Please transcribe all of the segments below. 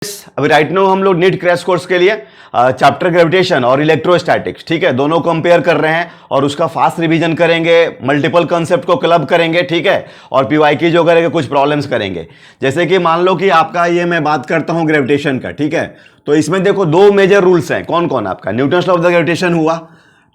अभी right now हम लोग नीट क्रैश कोर्स के लिए चैप्टर ग्रेविटेशन और इलेक्ट्रोस्टैटिक्स, ठीक है, दोनों कंपेयर कर रहे हैं और उसका फास्ट रिवीजन करेंगे, मल्टीपल कंसेप्ट को क्लब करेंगे, ठीक है, और पीवाईक्यू जो करेंगे कुछ प्रॉब्लम्स करेंगे। जैसे कि मान लो कि आपका ये मैं बात करता हूं ग्रेविटेशन का, ठीक है, तो इसमें देखो दो मेजर रूल्स हैं। कौन कौन? आपका Newton's law of the gravitation हुआ,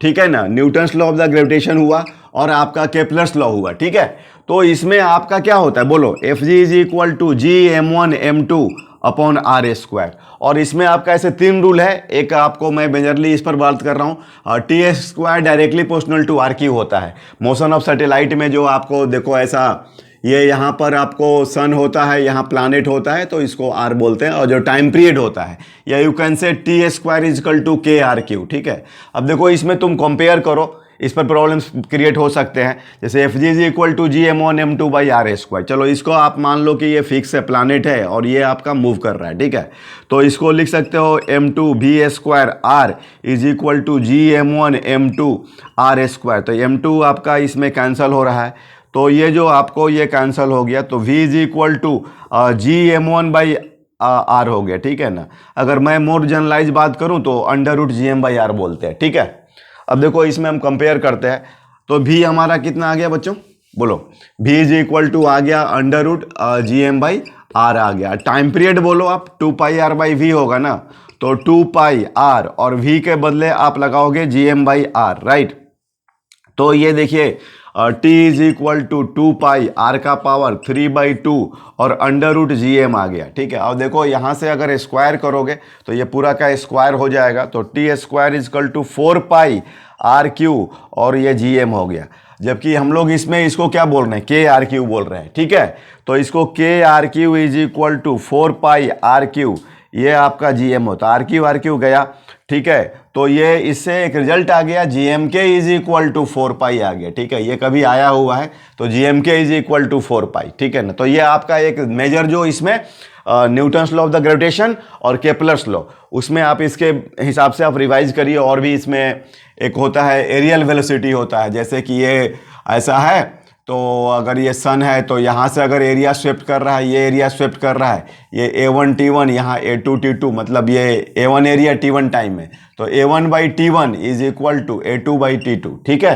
ठीक है ना, Newton's law of the gravitation हुआ और आपका केपलर्स लॉ हुआ, ठीक है। तो इसमें आपका क्या होता है बोलो, F G is equal to G m1 m2 upon r square. और इसमें आपका ऐसे तीन रूल है। एक आपको मैं मेजरली इस पर बात कर रहा हूँ, T S square directly proportional to r cube होता है। मोशन ऑफ सैटेलाइट में जो आपको देखो ऐसा, ये यहाँ पर आपको सन होता है, यहाँ प्लैनेट होता है, तो इसको आर बोलते हैं। और जो टाइम पीरियड होता है, या you can say T S square is equal to K r cube, ठीक है। अब देखो इसमें तुम कंपेयर करो, इस पर प्रॉब्लम्स क्रिएट हो सकते हैं। जैसे F G is equal to G m1 m2 by are square. चलो इसको आप मान लो कि ये फिक्स है, प्लैनेट है और ये आपका मूव कर रहा है, ठीक है। तो इसको लिख सकते हो m2 v square r is equal to G m1 m2 r square. तो m2 आपका इसमें कैंसिल हो रहा है, तो ये जो आपको ये कैंसिल हो गया, तो v is equal to G m1 by r हो गया, ठीक है ना। अगर मैं मोर जनरलाइज बात करूं तो under root G M by r बोलते हैं, ठीक है। अब देखो इसमें हम कंपेयर करते हैं, तो v हमारा कितना आ गया बच्चों, बोलो, v इज इक्वल टू आ गया under root G M by R आ गया। टाइम पीरियड बोलो आप 2 पाई आर बाई वी होगा ना, तो 2 पाई आर और v के बदले आप लगाओगे G M by r, right. तो ये देखिए t is equal to 2 pi r का पावर 3/2 और अंडर रूट जी एम आ गया, ठीक है। अब देखो यहाँ से अगर स्क्वायर करोगे तो ये पूरा का स्क्वायर हो जाएगा, तो T square is equal to 4 pi r cube और ये जी एम हो गया। जबकि हम लोग इसमें इसको क्या बोल रहे हैं, के आर क्यू बोल रहे हैं, ठीक है। तो इसको K r cube is equal to 4 pi r cube, ये आपका जी एम होता, आर क्यू गया, ठीक है। तो ये इससे एक रिजल्ट आ गया, जी एम के इज इक्वल टू 4 पाई आ गया, ठीक है। ये कभी आया हुआ है, तो जी एम के इज इक्वल टू 4 पाई, ठीक है ना। तो ये आपका एक मेजर जो इसमें Newton's law of the gravitation और केपलर्स लॉ, उसमें आप इसके हिसाब से आप रिवाइज करिए। और भी इसमें एक होता है एरियल वेलोसिटी होता है, जैसे कि ये ऐसा है, तो अगर ये सन है तो यहाँ से अगर एरिया स्वेप्ट कर रहा है, ये एरिया स्वेप्ट कर रहा है, ये a1 t1, यहाँ a2 t2, मतलब ये a1 एरिया t1 टाइम में, तो a1 by t1 is equal to a2 by t2, ठीक है।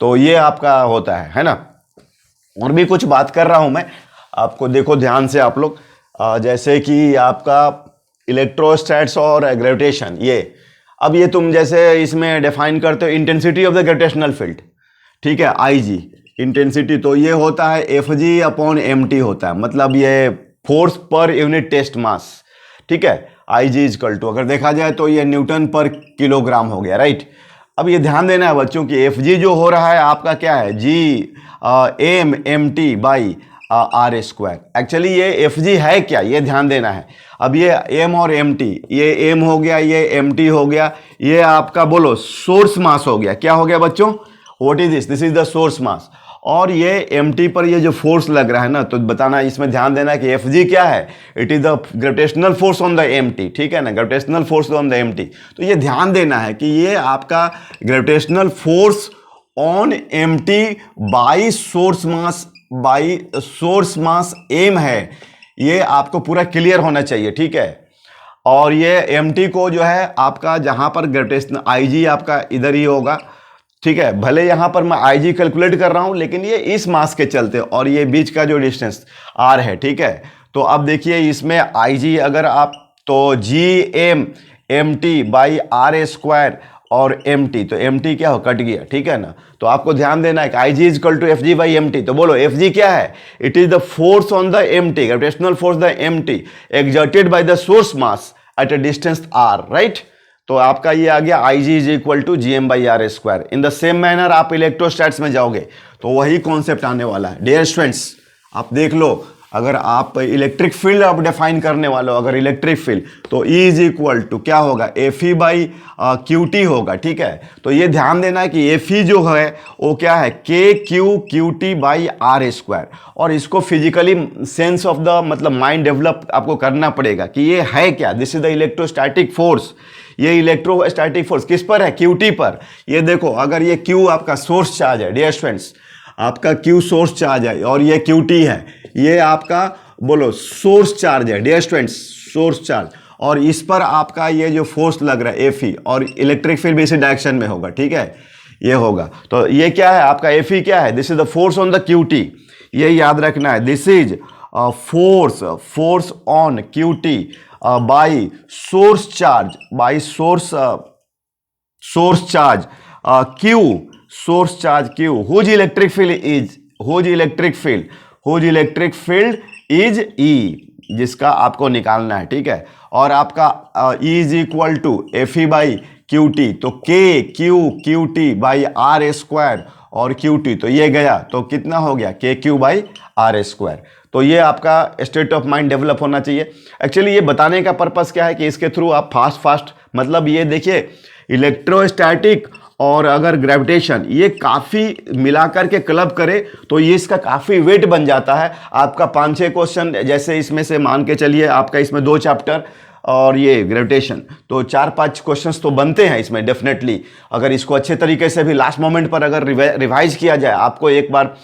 तो ये आपका होता है ना। और भी कुछ बात कर रहा हूँ मैं आपको, देखो ध्यान से आप लोग, जैसे कि आपका इलेक्ट्रोस्टैट्स और ग्रेविटेशन, ये अब ये तुम जैसे इसमें डिफाइन करते हो intensity of the gravitational field, ठीक है, आई जी इंटेंसिटी, तो ये होता है F G upon M T होता है, मतलब ये फोर्स पर यूनिट टेस्ट मास, ठीक है। आई जी इजकल टू अगर देखा जाए तो ये न्यूटन पर किलोग्राम हो गया, राइट। अब ये ध्यान देना है बच्चों कि एफ जी जो हो रहा है आपका क्या है, G M M T by are square. Actually ये एफ जी है क्या, ये ध्यान देना है। अब ये एम और एम टी, ये एम हो गया, ये एम टी हो गया, ये आपका बोलो सोर्स मास हो गया। क्या हो गया बच्चों, what is this is the source mass. और ये mt पर ये जो फोर्स लग रहा है ना, तो बताना, इसमें ध्यान देना है कि fg क्या है, it is the gravitational force on the mt, ठीक है ना, gravitational force on the mt। तो ये ध्यान देना है कि ये आपका gravitational force on mt by source mass m है, ये आपको पूरा क्लियर होना चाहिए, ठीक है। और ये mt को जो है आपका जहां पर ग्रेविटेशनल ig आपका इधर ही होगा, ठीक है। भले यहां पर मैं IG कैलकुलेट कर रहा हूं, लेकिन ये इस मास के चलते, और ये बीच का जो डिस्टेंस R है, ठीक है। तो अब देखिए इसमें IG अगर आप, तो GM MT by are square और MT, तो MT क्या हो, कट गया, ठीक है ना। तो आपको ध्यान देना है कि IG is equal to F G by MT। तो बोलो FG क्या है, it is the force on the MT, gravitational force the MT exerted by the source mass at a distance R, right. तो आपका ये आ गया I G is equal to G M by are square. In the same manner आप इलेक्ट्रोस्टैट्स में जाओगे तो वही कॉन्सेप्ट आने वाला है। डियर स्टूडेंट्स, आप देख लो, अगर आप इलेक्ट्रिक फील्ड आप डिफाइन करने वाले हो, अगर इलेक्ट्रिक फील्ड, तो E इज इक्वल टू क्या होगा, F E by Q T होगा, ठीक है। तो ये ध्यान देना है कि एफ ई जो है वो क्या है, K Q T by are square. और इसको फिजिकली सेंस ऑफ द मतलब माइंड डेवलप आपको करना पड़ेगा कि ये है क्या, this is the electrostatic force. ये इलेक्ट्रोस्टैटिक फोर्स किस पर है, क्यूटी पर। ये देखो, अगर ये क्यू आपका सोर्स चार्ज है, डियर स्टूडेंट्स, आपका क्यू सोर्स चार्ज है और ये क्यूटी है, ये आपका बोलो सोर्स चार्ज है डियर स्टूडेंट्स, सोर्स चार्ज, और इस पर आपका ये जो फोर्स लग रहा है Fe, और इलेक्ट्रिक फील्ड भी इसी डायरेक्शन में होगा, ठीक है, ये होगा। तो ये क्या है आपका Fe क्या है, this is the force on the QT, ये याद रखना है, this is force on QT by source charge, by source charge Q, source charge Q, whose electric field is E, जिसका आपको निकालना है, ठीक है। और आपका E is equal to Fe by QT, तो QT बाई R स्क्वायर और QT, तो ये गया तो कितना हो गया KQ बाई R स्क्वायर। तो ये आपका स्टेट ऑफ माइंड डेवलप होना चाहिए। एक्चुअली ये बताने का पर्पस क्या है कि इसके थ्रू आप फास्ट मतलब ये देखिए इलेक्ट्रोस्टैटिक और अगर ग्रेविटेशन ये काफ़ी मिलाकर के क्लब करे तो ये इसका काफ़ी वेट बन जाता है। आपका 5-6 क्वेश्चन जैसे इसमें से मान के चलिए आपका इसमें 2 चैप्टर और ये ग्रेविटेशन, तो 4-5 क्वेश्चंस तो बनते हैं इसमें डेफिनेटली। अगर इसको अच्छे तरीके से भी लास्ट मोमेंट पर अगर रिवाइज किया जाए आपको एक बार,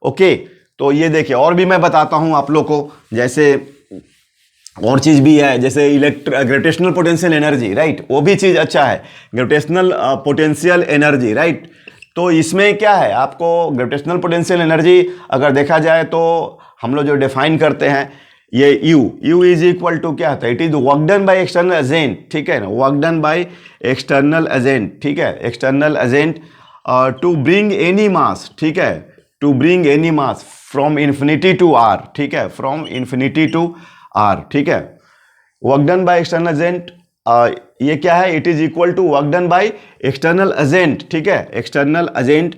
ओके। तो ये देखिए और भी मैं बताता हूँ आप लोग को, जैसे और चीज़ भी है, जैसे ग्रेविटेशनल पोटेंशियल एनर्जी, राइट, वो भी चीज़ अच्छा है, ग्रेविटेशनल पोटेंशियल एनर्जी, राइट। तो इसमें क्या है आपको ग्रेविटेशनल पोटेंशियल एनर्जी अगर देखा जाए तो हम लोग जो डिफाइन करते हैं ये U इज इक्वल टू क्या होता है, it is work done by external agent, ठीक है ना, work done by external agent, ठीक है, external agent to bring any mass, ठीक है, to bring any mass from infinity to R, ठीक है, फ्रॉम इन्फिनिटी टू R, ठीक है, work done by external agent, ये क्या है, it is equal to work done by external agent, ठीक है, external agent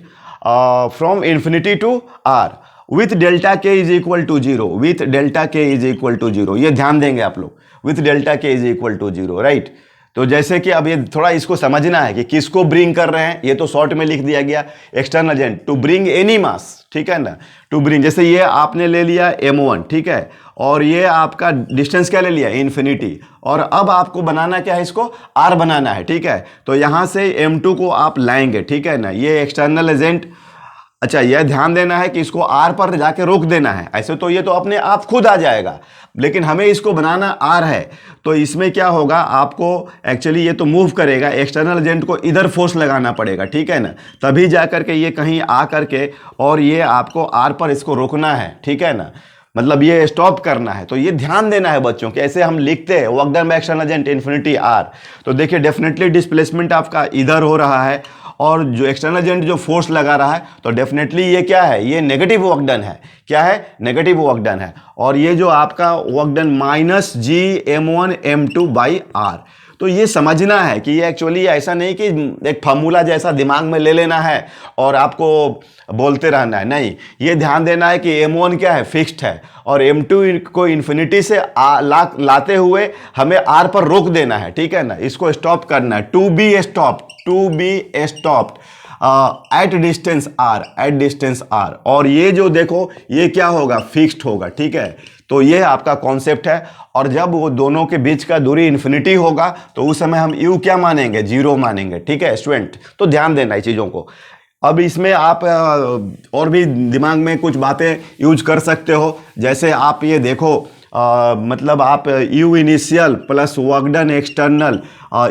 from infinity to R with delta K is equal to 0, with delta K is equal to 0, ये ध्यान देंगे आप लोग, with delta K is equal to 0, right. तो जैसे कि अब ये थोड़ा इसको समझना है कि किसको ब्रिंग कर रहे हैं, ये तो शॉर्ट में लिख दिया गया, external agent to bring any mass, ठीक है ना, टू ब्रिंग, जैसे ये आपने ले लिया M1, ठीक है, और ये आपका डिस्टेंस क्या ले लिया इन्फिनिटी, और अब आपको बनाना क्या है, इसको R बनाना है, ठीक है। तो यहाँ से M2 को आप लाएंगे, ठीक है ना, ये एक्सटर्नल एजेंट, अच्छा यह ध्यान देना है कि इसको R पर जाके रोक देना है, ऐसे तो ये तो अपने आप खुद आ जाएगा, लेकिन हमें इसको बनाना R है। तो इसमें क्या होगा आपको, एक्चुअली ये तो मूव करेगा, एक्सटर्नल एजेंट को इधर फोर्स लगाना पड़ेगा, ठीक है ना, तभी जा करके ये कहीं आ करके और ये आपको R पर इसको रोकना है, ठीक है ना, मतलब ये स्टॉप करना है। तो ये ध्यान देना है बच्चों कि ऐसे हम लिखते हैं work done by external agent infinity R, तो देखिए डेफिनेटली डिस्प्लेसमेंट आपका इधर हो रहा है और जो एक्सटर्नल एजेंट जो फोर्स लगा रहा है तो डेफिनेटली ये क्या है, ये नेगेटिव वर्क डन है, क्या है, नेगेटिव वर्क डन है। और ये जो आपका work done minus G M1 M2 by R, तो ये समझना है कि ये एक्चुअली ऐसा नहीं कि एक फार्मूला जैसा दिमाग में ले लेना है और आपको बोलते रहना है, नहीं, ये ध्यान देना है कि M1 क्या है, फिक्स्ड है, और M2 को इन्फिनिटी से लाते हुए हमें R पर रोक देना है, ठीक है ना, इसको स्टॉप करना है, to be stopped at distance R, और ये जो देखो ये क्या होगा, फिक्स्ड होगा, ठीक है। तो ये आपका कॉन्सेप्ट है, और जब वो दोनों के बीच का दूरी इन्फिनिटी होगा तो उस समय हम U क्या मानेंगे, 0 मानेंगे, ठीक है स्टूडेंट, तो ध्यान देना है चीज़ों को। अब इसमें आप और भी दिमाग में कुछ बातें यूज कर सकते हो, जैसे आप ये देखो मतलब आप U initial plus work done external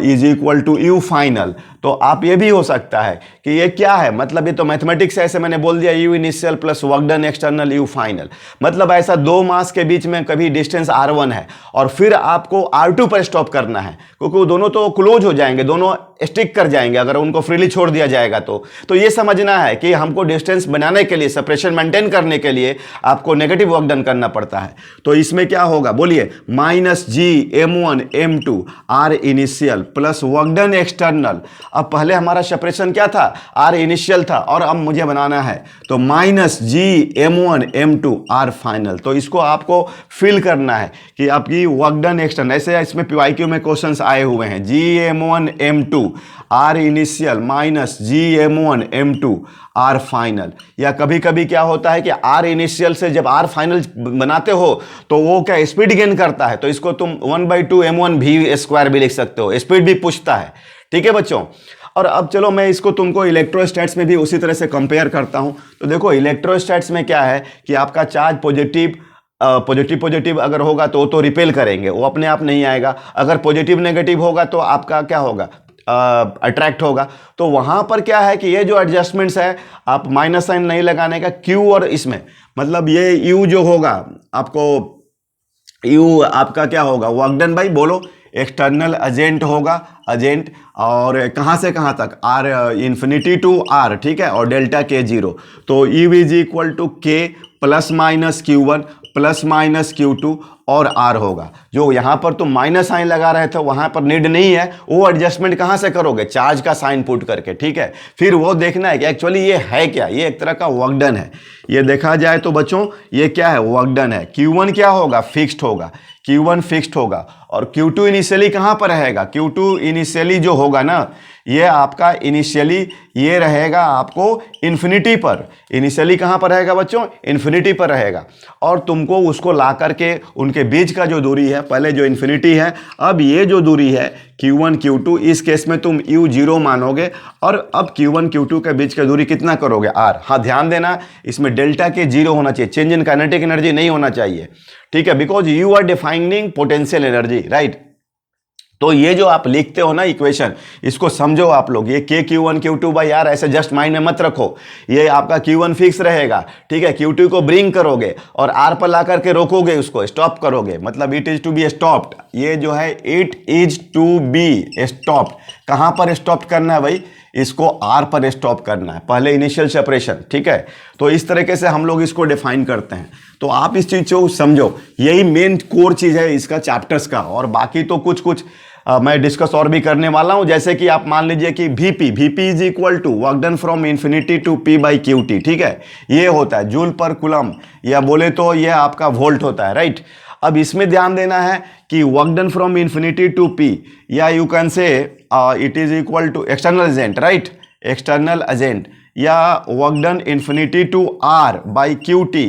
is equal to U final, तो आप ये भी हो सकता है कि ये क्या है, मतलब ये तो मैथमेटिक्स है, ऐसे मैंने बोल दिया U initial plus work done external U final, मतलब ऐसा दो मास के बीच में कभी डिस्टेंस R1 है और फिर आपको R2 पर स्टॉप करना है, क्योंकि वो दोनों तो क्लोज हो जाएंगे, दोनों स्टिक कर जाएंगे अगर उनको फ्रीली छोड़ दिया जाएगा तो ये समझना है कि हमको डिस्टेंस बनाने के लिए, सेपरेशन मेंटेन करने के लिए आपको नेगेटिव वर्क डन करना पड़ता है। तो इसमें क्या होगा बोलिए, minus G M1 M2 R initial plus work done external, अब पहले हमारा सेपरेशन क्या था, R इनिशियल था और अब मुझे बनाना है तो minus G M1 M2 R final, तो इसको आपको फिल करना है कि आपकी वर्क डन एक्सटर्नल, ऐसे इसमें PYQ में क्वेश्चंस आए हुए हैं, G M1 M2 R initial minus G M1 M2 R final, या कभी कभी क्या होता है कि R इनिशियल से जब R फाइनल बनाते हो तो वो क्या स्पीड गेन करता है, तो इसको तुम 1/2 M1 V स्क्वायर भी लिख सकते हो, स्पीड भी पूछता है, ठीक है बच्चों। और अब चलो मैं इसको तुमको इलेक्ट्रोस्टैट्स में भी उसी तरह से कंपेयर करता हूं। तो देखो इलेक्ट्रोस्टैट्स में क्या है कि आपका चार्ज पॉजिटिव पॉजिटिव पॉजिटिव अगर होगा तो रिपेल करेंगे, वो अपने आप नहीं आएगा। अगर पॉजिटिव नेगेटिव होगा तो आपका क्या होगा, अट्रैक्ट होगा। तो वहां पर क्या है कि ये जो एडजस्टमेंट्स है, आप माइनस साइन नहीं लगाने का, क्यू और इसमें मतलब ये यू जो होगा आपको, यू आपका क्या होगा, वर्क डन बाई बोलो एक्सटर्नल एजेंट होगा, एजेंट, और कहाँ से कहाँ तक, आर इन्फिनिटी टू आर, ठीक है, और डेल्टा के जीरो। तो U is equal to K plus minus Q one plus minus Q two और आर होगा। जो यहाँ पर तुम माइनस साइन लगा रहे थे वहाँ पर नीड नहीं है, वो एडजस्टमेंट कहाँ से करोगे, चार्ज का साइन पुट करके, ठीक है। फिर वो देखना है कि एक्चुअली ये है क्या, ये एक तरह का वर्क डन है। ये देखा जाए तो बच्चों ये क्या है, वर्क डन है। Q1 क्या होगा, फिक्स्ड होगा, Q1 फिक्स्ड होगा, और Q2 इनिशियली कहाँ पर रहेगा, Q2 इनिशियली जो होगा ना, ये आपका इनिशियली ये रहेगा आपको इन्फिनिटी पर। इनिशियली कहाँ पर रहेगा बच्चों, इन्फिनिटी पर रहेगा, और तुमको उसको ला करके उनके बीच का जो दूरी है, पहले जो इन्फिनिटी है, अब ये जो दूरी है Q1 Q2, इस केस में तुम U0 मानोगे, और अब Q1 Q2 के बीच का दूरी कितना करोगे, R। हाँ ध्यान देना, इसमें डेल्टा के जीरो होना चाहिए, चेंज इन काइनेटिक एनर्जी नहीं होना चाहिए, ठीक है, because you are defining potential energy, right. तो ये जो आप लिखते हो ना इक्वेशन, इसको समझो आप लोग, ये के Q1 Q2 बाई आर ऐसे जस्ट माइंड में मत रखो। ये आपका Q1 फिक्स रहेगा, ठीक है, Q2 को ब्रिंग करोगे और आर पर ला करके रोकोगे, उसको स्टॉप करोगे, मतलब it is to be stopped. ये जो है it is to be stopped, कहाँ पर स्टॉप करना है भाई, इसको आर पर स्टॉप करना है, पहले इनिशियल सेपरेशन, ठीक है। तो इस तरीके से हम लोग इसको डिफाइन करते हैं। तो आप इस चीज को समझो, यही मेन कोर चीज है इसका चैप्टर्स का, और बाकी तो कुछ कुछ मैं डिस्कस और भी करने वाला हूं। जैसे कि आप मान लीजिए कि VP is equal to work done from infinity to P by Q T, ठीक है, ये होता है जूल पर कूलम, या बोले तो ये आपका वोल्ट होता है, राइट। अब इसमें ध्यान देना है कि work done from infinity to P, या you can say it is equal to external agent, right, external agent, या work done infinity to R by Q T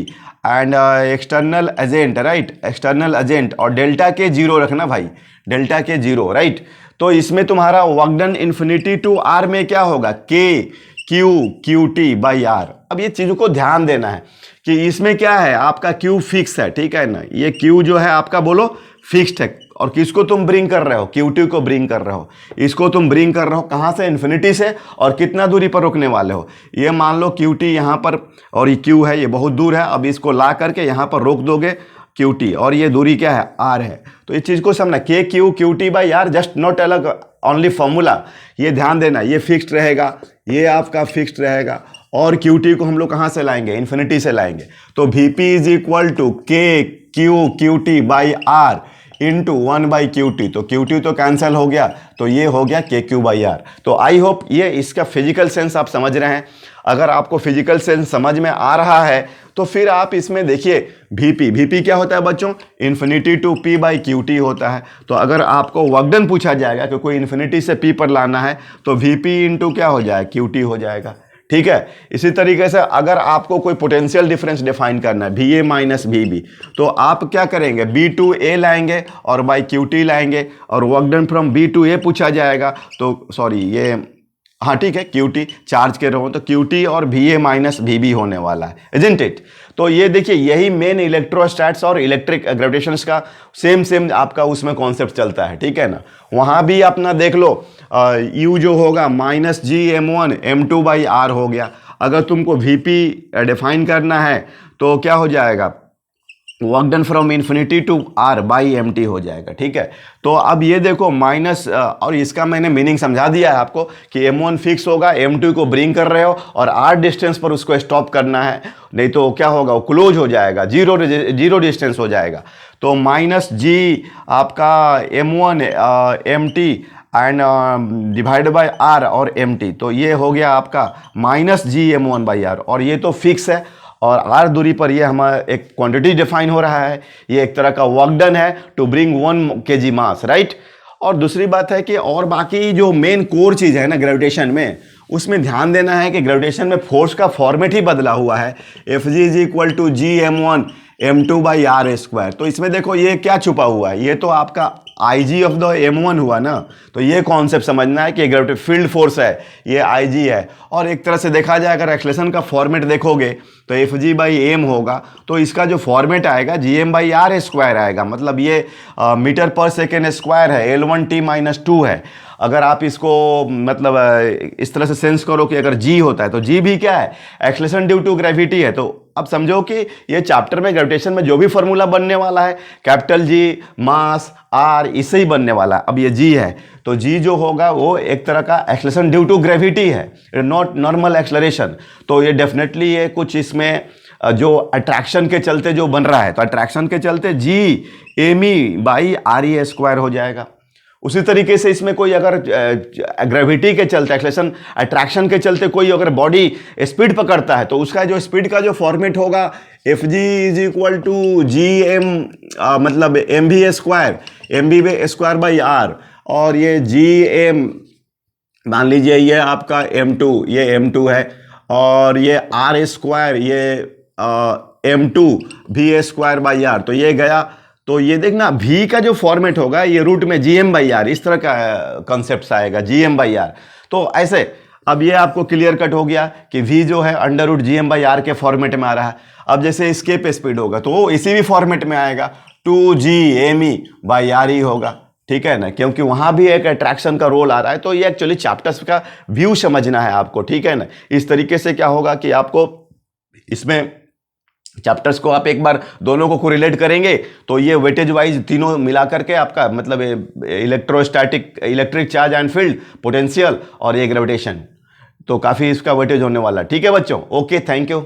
and external agent, right, external agent, और delta के zero रखना भाई, delta के zero, right. तो इसमें तुम्हारा work done infinity to R में क्या होगा, के क्यू टी बाई आर। अब ये चीज़ों को ध्यान देना है कि इसमें क्या है, आपका क्यू फिक्स है, ठीक है ना, ये क्यू जो है आपका बोलो फिक्स्ड है, और किसको तुम ब्रिंग कर रहे हो, Q2 को ब्रिंग कर रहे हो, इसको तुम ब्रिंग कर रहे हो कहाँ से, इन्फिनिटी से, और कितना दूरी पर रोकने वाले हो, ये मान लो Q t यहाँ पर, और ये Q है, ये बहुत दूर है, अब इसको ला करके यहाँ पर रोक दोगे Q t, और ये दूरी क्या है, R है। तो इस चीज़ को समझना, K Q T by r, just not अलग ओनली फॉर्मूला, ये ध्यान देना, ये फिक्स्ड रहेगा, ये आपका फिक्स्ड रहेगा, और Q t को हम लोग कहाँ से लाएंगे, इन्फिनिटी से लाएंगे। तो VP is equal to K Q T by r into 1 by Q T. तो क्यू टी तो कैंसिल हो गया, तो ये हो गया के क्यू बाई आर। तो आई होप ये इसका फिजिकल सेंस आप समझ रहे हैं। अगर आपको फिजिकल सेंस समझ में आ रहा है तो फिर आप इसमें देखिए VP क्या होता है बच्चों, infinity to P by Q T होता है। तो अगर आपको वर्क डन पूछा जाएगा कि कोई इन्फिनिटी से P पर लाना है तो VP इंटू क्या हो जाएगा, क्यू टी हो जाएगा, ठीक है। इसी तरीके से अगर आपको कोई पोटेंशियल डिफरेंस डिफाइन करना है VA माइनस VB, तो आप क्या करेंगे, B2A लाएंगे और बाई QT लाएंगे, और वर्क डन फ्रॉम B2A पूछा जाएगा, तो सॉरी ये हाँ ठीक है QT चार्ज के रहो, तो QT और VA माइनस VB होने वाला है, इजंट इट। तो ये देखिए यही मेन इलेक्ट्रोस्टैट्स और इलेक्ट्रिक ग्रेविटेशंस का सेम आपका उसमें कॉन्सेप्ट चलता है, ठीक है ना। वहाँ भी अपना देख लो U जो होगा minus GM1 M2 by R हो गया। अगर तुमको VP डिफाइन करना है तो क्या हो जाएगा, work done from infinity to R by MT हो जाएगा, ठीक है। तो अब ये देखो माइनस, और इसका मैंने मीनिंग समझा दिया है आपको कि M1 फिक्स होगा, M2 को ब्रिंग कर रहे हो और R डिस्टेंस पर उसको स्टॉप करना है, नहीं तो क्या होगा, वो क्लोज हो जाएगा, जीरो डिस्टेंस हो जाएगा। तो माइनस G आपका M1 MT and divide by R और MT, तो ये हो गया आपका माइनस GM1 बाई R, और ये तो फिक्स है, और R दूरी पर ये हमारा एक क्वांटिटी डिफाइन हो रहा है, ये एक तरह का वर्क डन है to bring 1 kg mass, right. और दूसरी बात है कि और बाकी जो मेन कोर चीज़ है ना ग्रेविटेशन में, उसमें ध्यान देना है कि ग्रेविटेशन में फोर्स का फॉर्मेट ही बदला हुआ है। Fg is equal to GM1 m2/r²। तो इसमें देखो ये क्या छुपा हुआ है, ये तो आपका IG ऑफ द m1 हुआ ना। तो ये कॉन्सेप्ट समझना है कि ग्रेविटी फील्ड फोर्स है, ये IG है। और एक तरह से देखा जाए, अगर एक्सलेशन का फॉर्मेट देखोगे तो Fg/m होगा, तो इसका जो फॉर्मेट आएगा Gm/r² आएगा। मतलब ये मीटर पर सेकेंड स्क्वायर है, L1t-2 है। अगर आप इसको मतलब इस तरह से सेंस करो कि अगर G होता है तो G भी क्या है, एक्सलेशन ड्यू टू ग्रेविटी है। तो अब समझो कि ये चैप्टर में ग्रेविटेशन में जो भी फॉर्मूला बनने वाला है, कैपिटल G मास R इससे ही बनने वाला है। अब ये G है तो G जो होगा वो एक तरह का एक्सलेशन ड्यू टू ग्रेविटी है, नॉट नॉर्मल एक्सलरेशन। तो ये डेफिनेटली ये कुछ इसमें जो अट्रैक्शन के चलते जो बन रहा है, तो अट्रैक्शन के चलते Gme/re² हो जाएगा। उसी तरीके से इसमें कोई अगर ग्रेविटी के चलते, एक्सलेशन अट्रैक्शन के चलते कोई अगर बॉडी स्पीड पकड़ता है, तो उसका जो स्पीड का जो फॉर्मेट होगा Fg = Gm मतलब mv²/r। और ये Gm मान लीजिए ये आपका m2, ये m2 है, और ये r², ये m2v²/r। तो ये गया। तो ये देखना v का जो फॉर्मेट होगा ये रूट में Gm/r, इस तरह का कॉन्सेप्ट आएगा Gm/r। तो ऐसे अब ये आपको क्लियर कट हो गया कि v जो है √Gm/r के फॉर्मेट में आ रहा है। अब जैसे एस्केप स्पीड होगा तो वो इसी भी फॉर्मेट में आएगा, 2Gme/r ही होगा, ठीक है ना, क्योंकि वहां भी एक अट्रैक्शन का रोल आ रहा है। तो ये एक्चुअली चैप्टर्स का व्यू समझना है आपको, ठीक है ना। इस तरीके से क्या होगा कि आपको इसमें चैप्टर्स को आप एक बार दोनों को कोरिलेट करेंगे तो ये वेटेज वाइज तीनों मिला करके आपका मतलब electrostatic, electric charge and field, potential और ये ग्रेविटेशन, तो काफ़ी इसका वेटेज होने वाला। ठीक है बच्चों, ओके, थैंक यू।